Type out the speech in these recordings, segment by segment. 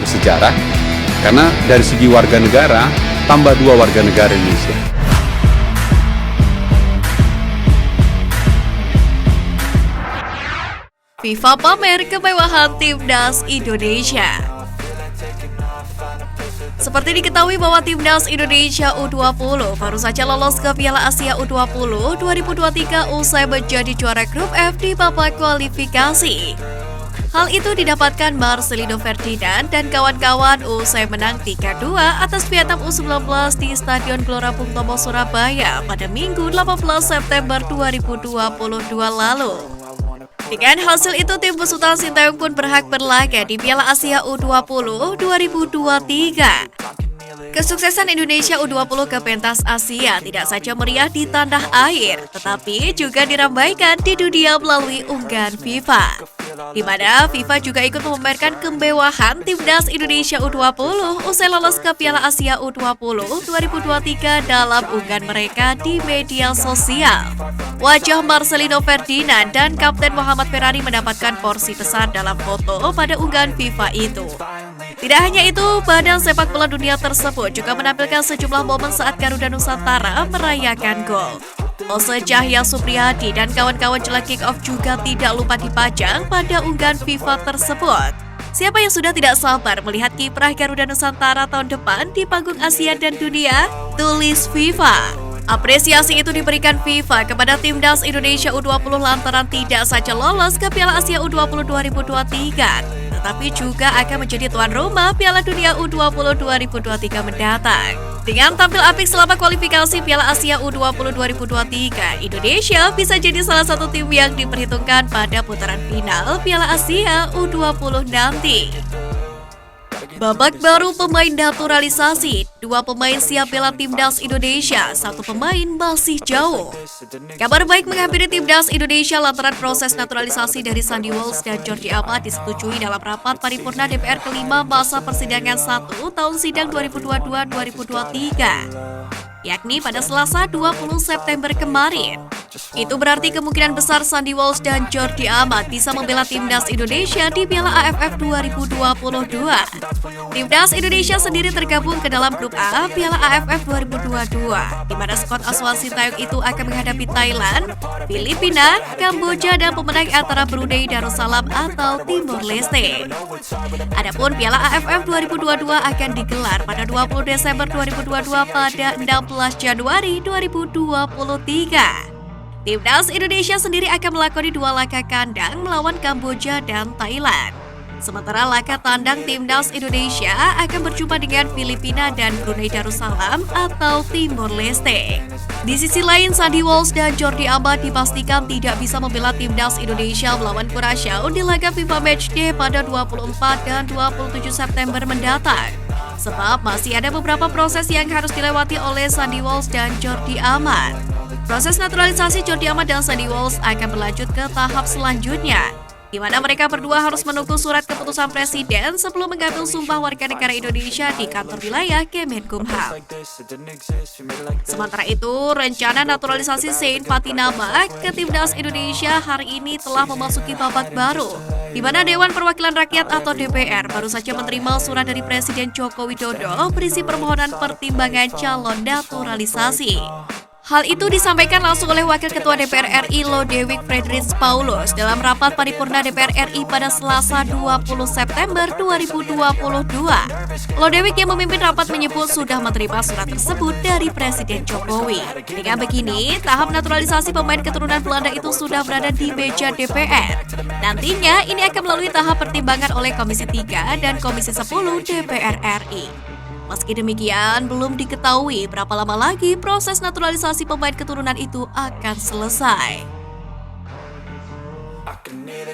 bersejarah karena dari segi warga negara tambah 2 warga negara Indonesia. FIFA pamer kemewahan Timnas Indonesia. Seperti diketahui bahwa Timnas Indonesia U20 baru saja lolos ke Piala Asia U20 2023 usai menjadi juara grup F di babak kualifikasi. Hal itu didapatkan Marcelino Ferdinand dan kawan-kawan usai menang 3-2 atas Vietnam U19 di Stadion Gelora Bung Tomo, Surabaya pada Minggu 18 September 2022 lalu. Dengan hasil itu, tim besutan Sintayong pun berhak berlaga di Piala Asia U20 2023. Kesuksesan Indonesia U20 ke pentas Asia tidak saja meriah di tanah air, tetapi juga diramaikan di dunia melalui unggahan FIFA. Di mana FIFA juga ikut memamerkan kemewahan Timnas Indonesia U20 usai lolos ke Piala Asia U20 2023 dalam unggahan mereka di media sosial. Wajah Marcelino Ferdinand dan Kapten Muhammad Ferrari mendapatkan porsi besar dalam foto pada unggahan FIFA itu. Tidak hanya itu, badan sepak bola dunia tersebut juga menampilkan sejumlah momen saat Garuda Nusantara merayakan gol. Pose Cahya Supriyadi dan kawan-kawan jelang kick-off juga tidak lupa dipajang pada unggahan FIFA tersebut. Siapa yang sudah tidak sabar melihat kiprah Garuda Nusantara tahun depan di panggung Asia dan dunia? Tulis FIFA. Apresiasi itu diberikan FIFA kepada Timnas Indonesia U20 lantaran tidak saja lolos ke Piala Asia U20 2023, tetapi juga akan menjadi tuan rumah Piala Dunia U20 2023 mendatang. Dengan tampil apik selama kualifikasi Piala Asia U20 2023, Indonesia bisa jadi salah satu tim yang diperhitungkan pada putaran final Piala Asia U20 nanti. Babak baru pemain naturalisasi, 2 pemain siap bela Timnas Indonesia, 1 pemain masih jauh. Kabar baik menghampiri Timnas Indonesia lantaran proses naturalisasi dari Sandy Walsh dan Jordi Amat disetujui dalam rapat paripurna DPR kelima masa persidangan 1 tahun sidang 2022-2023, yakni pada Selasa 20 September kemarin. Itu berarti kemungkinan besar Sandy Walsh dan Jordi Amat bisa membela Timnas Indonesia di Piala AFF 2022. Timnas Indonesia sendiri tergabung ke dalam grup A Piala AFF 2022, di mana skuad asuhan Sintayong itu akan menghadapi Thailand, Filipina, Kamboja, dan pemenang antara Brunei Darussalam atau Timor Leste. Adapun Piala AFF 2022 akan digelar pada 20 Desember 2022 pada 16 Januari 2023. Timnas Indonesia sendiri akan melakoni 2 laga kandang melawan Kamboja dan Thailand. Sementara laga tandang Timnas Indonesia akan berjumpa dengan Filipina dan Brunei Darussalam atau Timor Leste. Di sisi lain, Sandy Walsh dan Jordi Amat dipastikan tidak bisa membela Timnas Indonesia melawan Kurasaw di laga FIFA Matchday pada 24 dan 27 September mendatang. Sebab masih ada beberapa proses yang harus dilewati oleh Sandy Walsh dan Jordi Amat. Proses naturalisasi Jordi Amat dan Sandy Walsh akan berlanjut ke tahap selanjutnya, di mana mereka berdua harus menunggu surat keputusan Presiden sebelum mengambil sumpah warga negara Indonesia di kantor wilayah Kemenkumham. Sementara itu, rencana naturalisasi Zain Fatinama ke Timnas Indonesia hari ini telah memasuki babak baru, di mana Dewan Perwakilan Rakyat atau DPR baru saja menerima surat dari Presiden Joko Widodo berisi permohonan pertimbangan calon naturalisasi. Hal itu disampaikan langsung oleh Wakil Ketua DPR RI Lodewijk Frederiks Paulus dalam rapat paripurna DPR RI pada Selasa 20 September 2022. Lodewijk yang memimpin rapat menyebut sudah menerima surat tersebut dari Presiden Jokowi. Dengan begini, tahap naturalisasi pemain keturunan Belanda itu sudah berada di meja DPR. Nantinya ini akan melalui tahap pertimbangan oleh Komisi 3 dan Komisi 10 DPR RI. Meski demikian, belum diketahui berapa lama lagi proses naturalisasi pemain keturunan itu akan selesai.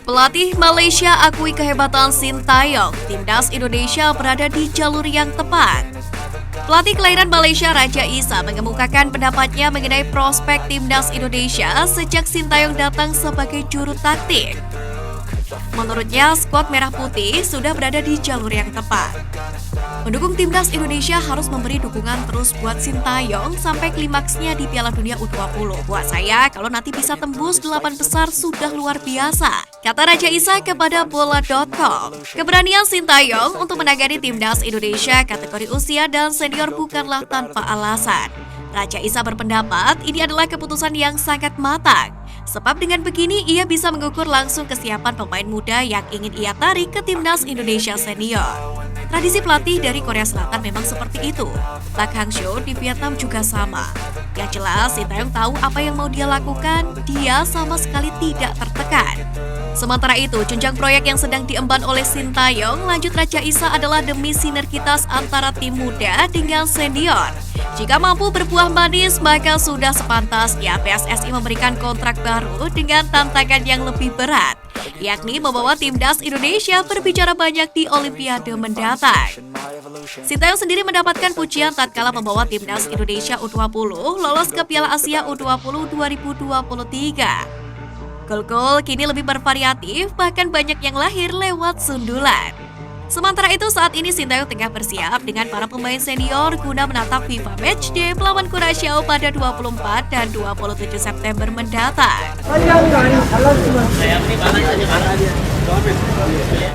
Pelatih Malaysia akui kehebatan Sintayong, Timnas Indonesia berada di jalur yang tepat. Pelatih kelahiran Malaysia Raja Isa mengemukakan pendapatnya mengenai prospek Timnas Indonesia sejak Sintayong datang sebagai juru taktik. Menurutnya, skuad Merah Putih sudah berada di jalur yang tepat. Pendukung timnas Indonesia harus memberi dukungan terus buat Sintayong sampai klimaksnya di Piala Dunia U20. Buat saya, kalau nanti bisa tembus 8 besar sudah luar biasa, kata Raja Isa kepada bola.com. Keberanian Sintayong untuk menangani timnas Indonesia kategori usia dan senior bukanlah tanpa alasan. Raja Isa berpendapat ini adalah keputusan yang sangat matang. Sebab dengan begini ia bisa mengukur langsung kesiapan pemain muda yang ingin ia tarik ke timnas Indonesia senior. Tradisi pelatih dari Korea Selatan memang seperti itu. Park Hang-seo di Vietnam juga sama. Yang jelas, Sintayong tahu apa yang mau dia lakukan, dia sama sekali tidak tertekan. Sementara itu, jenjang proyek yang sedang diemban oleh Sintayong, lanjut Raja Isa adalah demi sinergitas antara tim muda dengan senior. Jika mampu berbuah manis, maka sudah sepantasnya PSSI memberikan kontrak baru dengan tantangan yang lebih berat, yakni membawa timnas Indonesia berbicara banyak di Olimpiade mendatang. Sintayong sendiri mendapatkan pujian tatkala membawa timnas Indonesia U20 lolos ke Piala Asia U20 2023. Gol-gol kini lebih bervariatif, bahkan banyak yang lahir lewat sundulan. Sementara itu, saat ini Sintayong tengah bersiap dengan para pemain senior guna menatap FIFA Matchday melawan Kurasyao pada 24 dan 27 September mendatang.